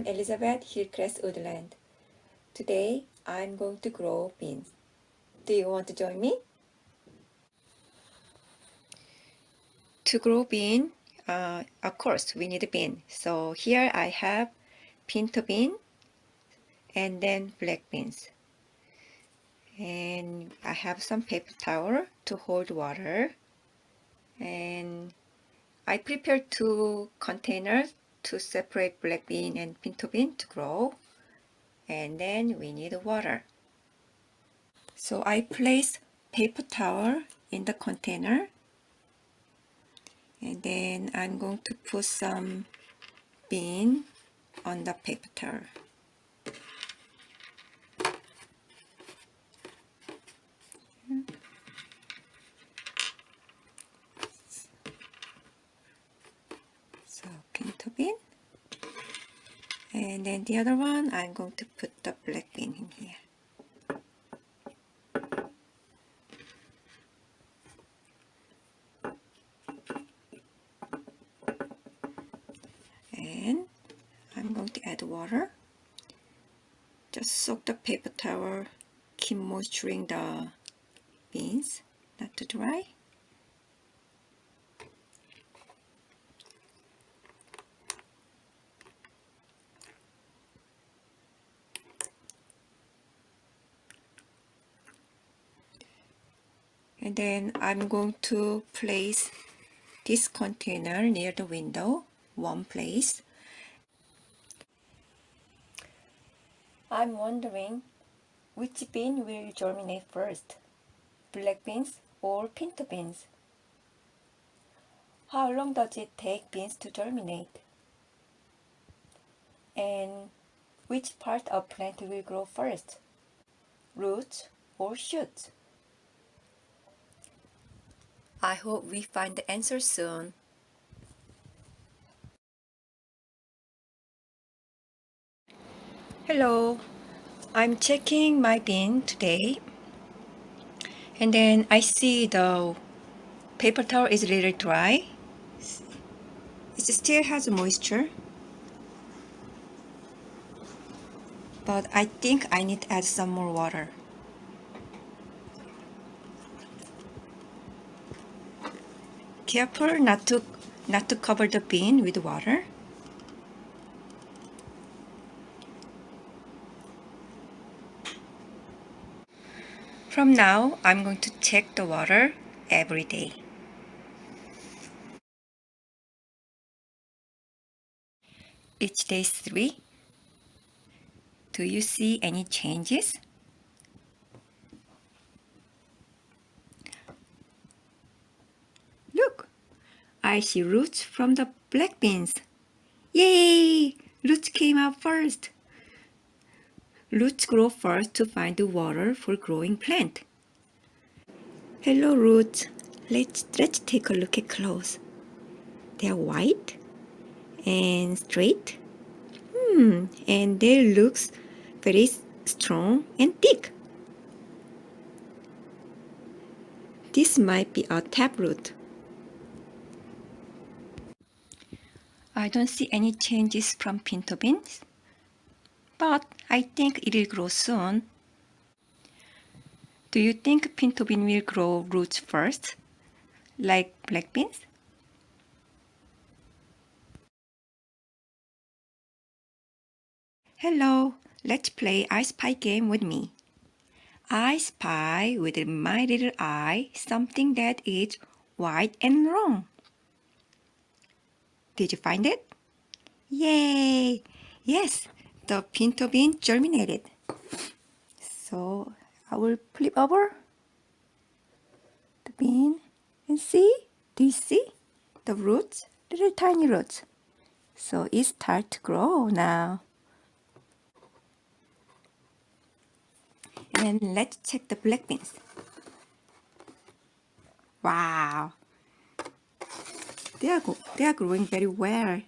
I'm Elizabeth Hillcrest Woodland. Today I'm going to grow beans. Do you want to join me? To grow bean, of course we need a bean. So here I have pinto bean and then black beans. And I have some paper towel to hold water. And I prepared 2 containers to separate black bean and pinto bean to grow. And then we need water. So I place paper towel in the container. And then I'm going to put some bean on the paper towel. So pinto bean. And then the other one, I'm going to put the black bean in here. And I'm going to add water. Just soak the paper towel, keep moisturizing the beans, not too dry. And then I'm going to place this container near the window, one place. I'm wondering which bean will germinate first, black beans or pinto beans? How long does it take beans to germinate? And which part of plant will grow first, roots or shoots? I hope we find the answer soon. Hello, I'm checking my bin today, and then I see the paper towel is really dry. It still has moisture, but I think I need to add some more water. Careful not to cover the bin with water. From now, I'm going to check the water every day. It's day 3. Do you see any changes? Look, I see roots from the black beans. Yay! Roots came out first. Roots grow first to find the water for growing plant. Hello roots. Let's take a look at close. They're white and straight. And they looks very strong and thick. This might be a taproot. I don't see any changes from pinto beans, but I think it will grow soon. Do you think pinto bean will grow roots first, like black beans? Hello, let's play I Spy game with me. I spy with my little eye something that is white and long. Did you find it? Yay! Yes, the pinto bean germinated. So I will flip over the bean and see. Do you see the roots? Little tiny roots. So it starts to grow now. And let's check the black beans. Wow! They are growing very well.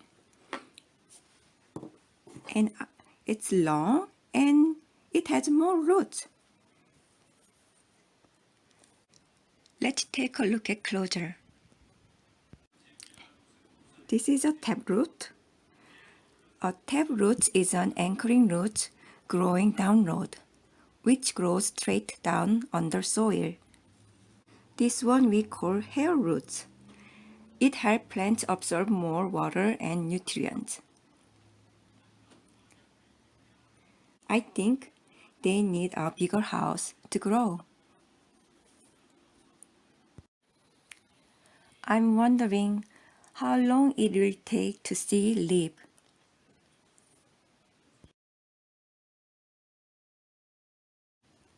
And it's long and it has more roots. Let's take a look at closer. This is a taproot. A taproot is an anchoring root growing downward, which grows straight down under soil. This one we call hair roots. It helps plants absorb more water and nutrients. I think they need a bigger house to grow. I'm wondering how long it will take to see leaf.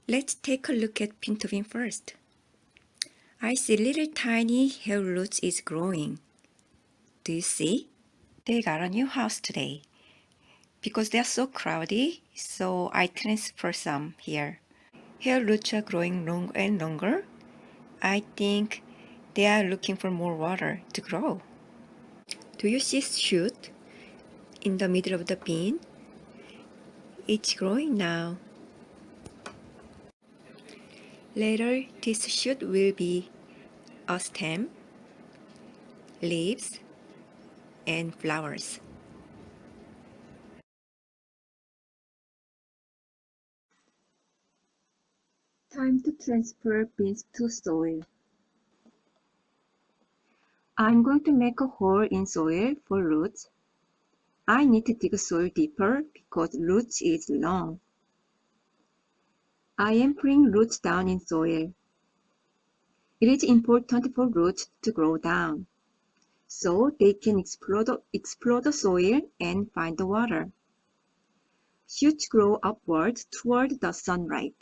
Let's take a look at pinto bean first. I see little tiny hair roots is growing. Do you see? They got a new house today. Because they are so crowded, so I transfer some here. Hair roots are growing longer and longer. I think they are looking for more water to grow. Do you see shoot in the middle of the bean? It's growing now. Later, this shoot will be a stem, leaves, and flowers. Time to transfer beans to soil. I'm going to make a hole in soil for roots. I need to dig soil deeper because roots is long. I am putting roots down in soil. It is important for roots to grow down, so they can explore the soil and find the water. Shoots grow upward toward the sunlight.